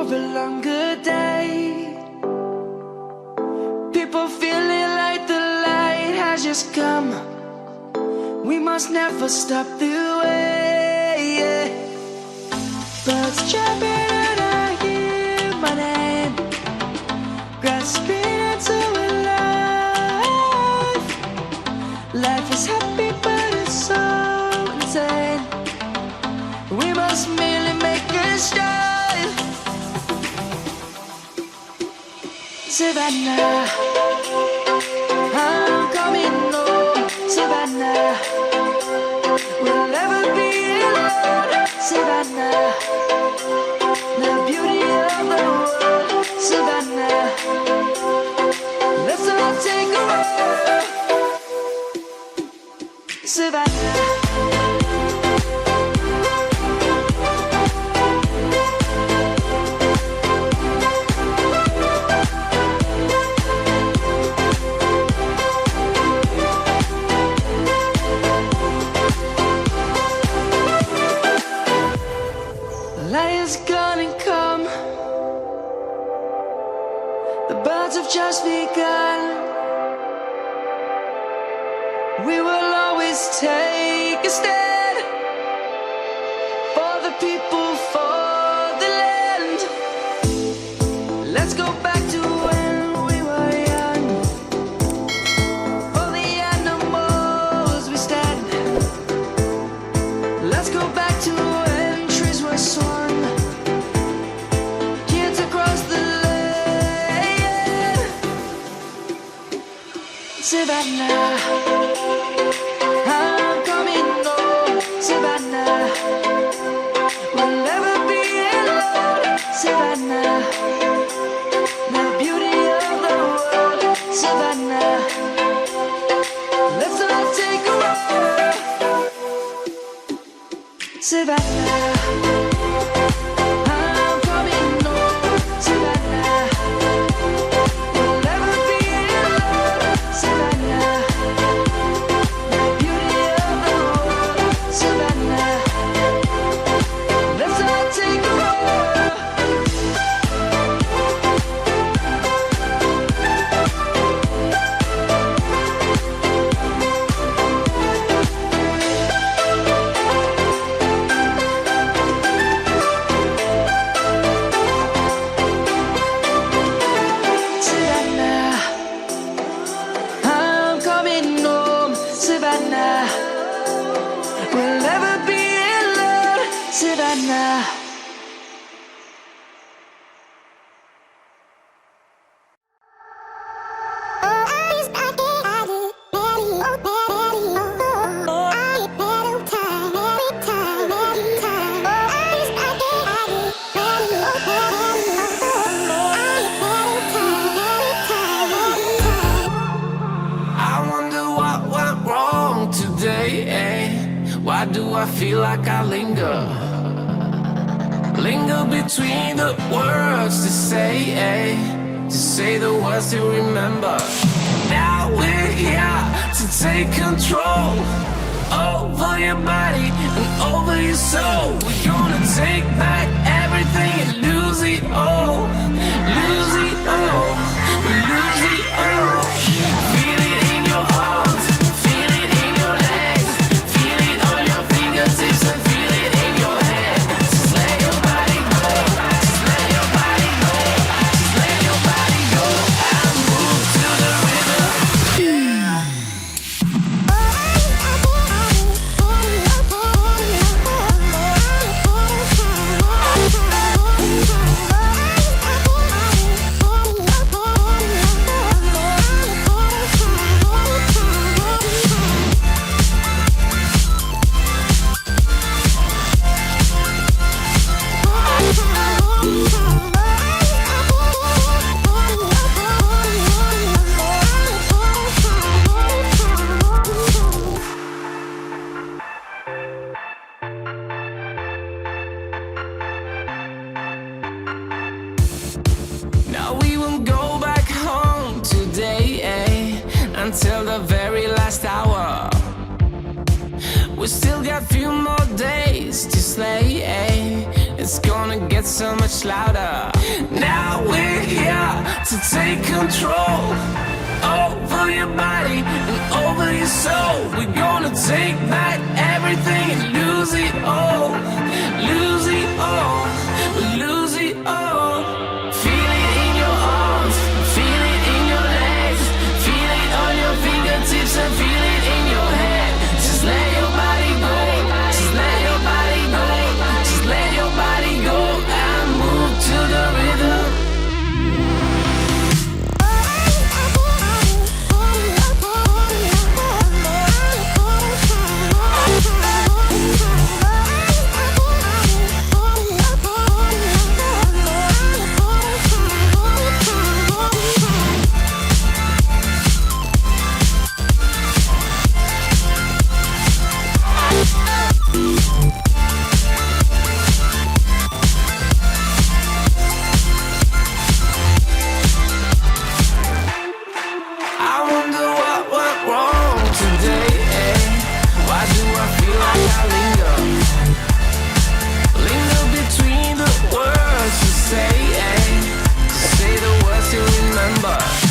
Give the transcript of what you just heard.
for a longer day. People feeling like the light has just come. We must never stop the way. Birds chirping and I hear my name, grasping into a life. Life is happy but it's so insane. We must merely make a start. Savannah, I'm coming home. Savannah, we'll never be alone. Savannah, the beauty of the world. Savannah, let's all take a walk. Savannah. Lion's gonna come. The birds have just begun. We will always take a stand for the people, for the land. Let's go back to when we were young. For the animals we stand. Let's go back to when trees were swung. Savannah, I'm coming home. Savannah, we'll never be alone. Savannah, the beauty of the world. Savannah, let's all take a walk. Savannah. Savannah, we'll never be alone. Savannah. Why do I feel like I linger between the words to say the words to remember. Now we're here to take control over your body and over your soul. We're gonna take back everything and lose it all, lose it all, lose it all. Feel it in your heart, feel it in your legs, feel it on your fingertips and feel it in your head. Just let your body go, just let your body go, just let your body go and move to the rhythm. Now we won't go back home today, until the very last hour. We still got few more days to slay, It's gonna get so much louder. take control over your body and over your soul. We're gonna take back everything and lose it all, lose it all, lose it all. Feel it in your arms, feel it in your legs, feel it on your fingertips and feel it in your head. Just let your body go, just let your body go, just let your body go and move to the rhythm. I wonder what went wrong today, eh? Why do I feel like I linger? Linger between the words to say, eh? To say the words you remember.